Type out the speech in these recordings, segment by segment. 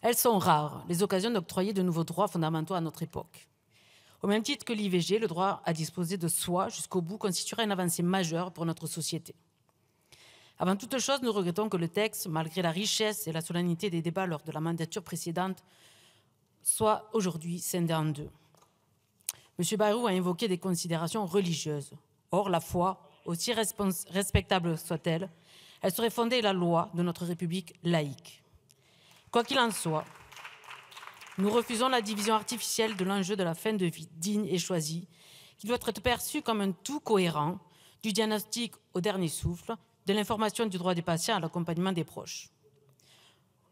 Elles sont rares, les occasions d'octroyer de nouveaux droits fondamentaux à notre époque. Au même titre que l'IVG, le droit à disposer de soi jusqu'au bout constituera une avancée majeure pour notre société. Avant toute chose, nous regrettons que le texte, malgré la richesse et la solennité des débats lors de la mandature précédente, soit aujourd'hui scindé en deux. M. Bayrou a invoqué des considérations religieuses. Or, la foi, aussi respectable soit-elle, elle serait fondée la loi de notre République laïque. Quoi qu'il en soit, nous refusons la division artificielle de l'enjeu de la fin de vie digne et choisie, qui doit être perçue comme un tout cohérent, du diagnostic au dernier souffle, de l'information du droit des patients à l'accompagnement des proches.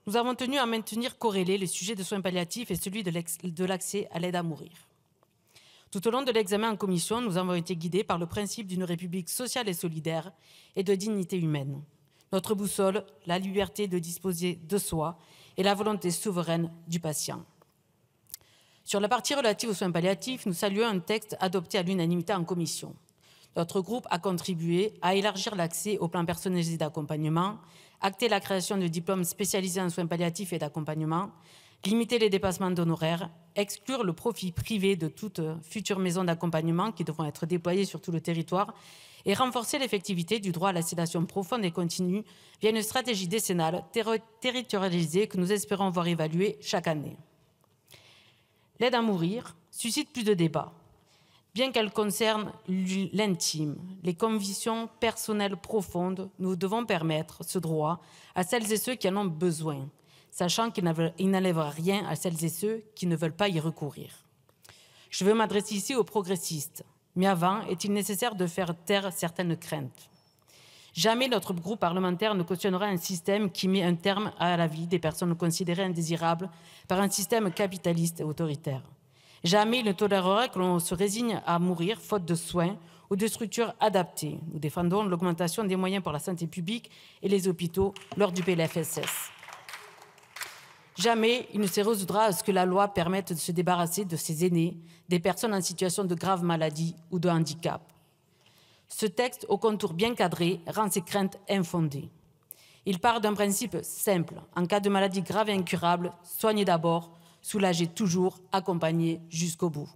Nous avons tenu à maintenir corrélés les sujets de soins palliatifs et celui de l'accès à l'aide à mourir. Tout au long de l'examen en commission, nous avons été guidés par le principe d'une République sociale et solidaire et de dignité humaine. Notre boussole, la liberté de disposer de soi et la volonté souveraine du patient. Sur la partie relative aux soins palliatifs, nous saluons un texte adopté à l'unanimité en commission. Notre groupe a contribué à élargir l'accès au plan personnalisé d'accompagnement, acter la création de diplômes spécialisés en soins palliatifs et d'accompagnement, limiter les dépassements d'honoraires, exclure le profit privé de toute future maison d'accompagnement qui devront être déployées sur tout le territoire et renforcer l'effectivité du droit à la sédation profonde et continue via une stratégie décennale territorialisée que nous espérons voir évaluer chaque année. L'aide à mourir suscite plus de débats. Bien qu'elle concerne l'intime, les convictions personnelles profondes, nous devons permettre ce droit à celles et ceux qui en ont besoin, sachant qu'il n'enlèvera rien à celles et ceux qui ne veulent pas y recourir. Je veux m'adresser ici aux progressistes, mais avant, est-il nécessaire de faire taire certaines craintes? Jamais notre groupe parlementaire ne cautionnera un système qui met un terme à la vie des personnes considérées indésirables par un système capitaliste et autoritaire. Jamais il ne tolérera que l'on se résigne à mourir faute de soins ou de structures adaptées. Nous défendons l'augmentation des moyens pour la santé publique et les hôpitaux lors du PLFSS. Jamais il ne se résoudra à ce que la loi permette de se débarrasser de ses aînés, des personnes en situation de grave maladie ou de handicap. Ce texte, au contour bien cadré, rend ces craintes infondées. Il part d'un principe simple. En cas de maladie grave et incurable, soignez d'abord, soulagez toujours, accompagnez jusqu'au bout.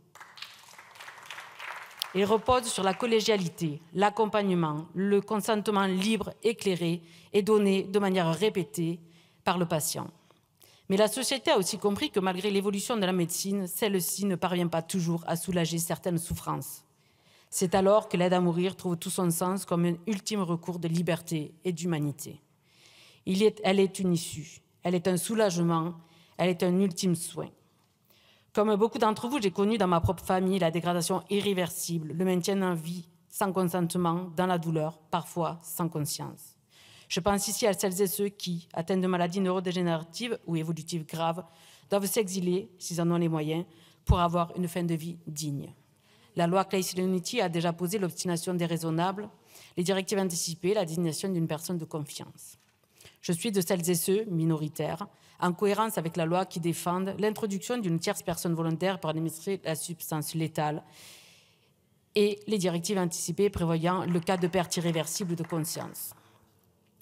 Il repose sur la collégialité, l'accompagnement, le consentement libre, éclairé et donné de manière répétée par le patient. Mais la société a aussi compris que malgré l'évolution de la médecine, celle-ci ne parvient pas toujours à soulager certaines souffrances. C'est alors que l'aide à mourir trouve tout son sens comme un ultime recours de liberté et d'humanité. Elle est une issue, elle est un soulagement, elle est un ultime soin. Comme beaucoup d'entre vous, j'ai connu dans ma propre famille la dégradation irréversible, le maintien en vie sans consentement, dans la douleur, parfois sans conscience. Je pense ici à celles et ceux qui, atteints de maladies neurodégénératives ou évolutives graves, doivent s'exiler, s'ils en ont les moyens, pour avoir une fin de vie digne. La loi Claeys-Leonetti a déjà posé l'obstination déraisonnable, les directives anticipées, la désignation d'une personne de confiance. Je suis de celles et ceux, minoritaires, en cohérence avec la loi qui défendent l'introduction d'une tierce personne volontaire pour administrer la substance létale et les directives anticipées prévoyant le cas de perte irréversible de conscience.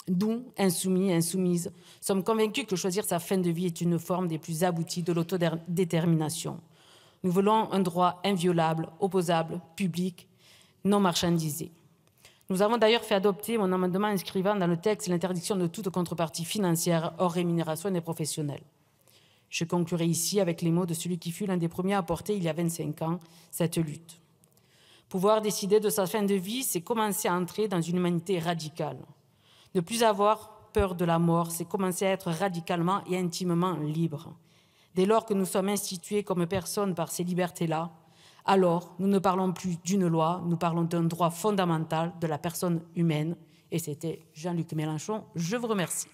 Nous, insoumis et insoumises, sommes convaincus que choisir sa fin de vie est une forme des plus abouties de l'autodétermination. Nous voulons un droit inviolable, opposable, public, non marchandisé. Nous avons d'ailleurs fait adopter mon amendement inscrivant dans le texte l'interdiction de toute contrepartie financière hors rémunération des professionnels. Je conclurai ici avec les mots de celui qui fut l'un des premiers à porter, il y a 25 ans, cette lutte. Pouvoir décider de sa fin de vie, c'est commencer à entrer dans une humanité radicale. Ne plus avoir peur de la mort, c'est commencer à être radicalement et intimement libre. Dès lors que nous sommes institués comme personnes par ces libertés-là, alors nous ne parlons plus d'une loi, nous parlons d'un droit fondamental de la personne humaine. Et c'était Jean-Luc Mélenchon. Je vous remercie.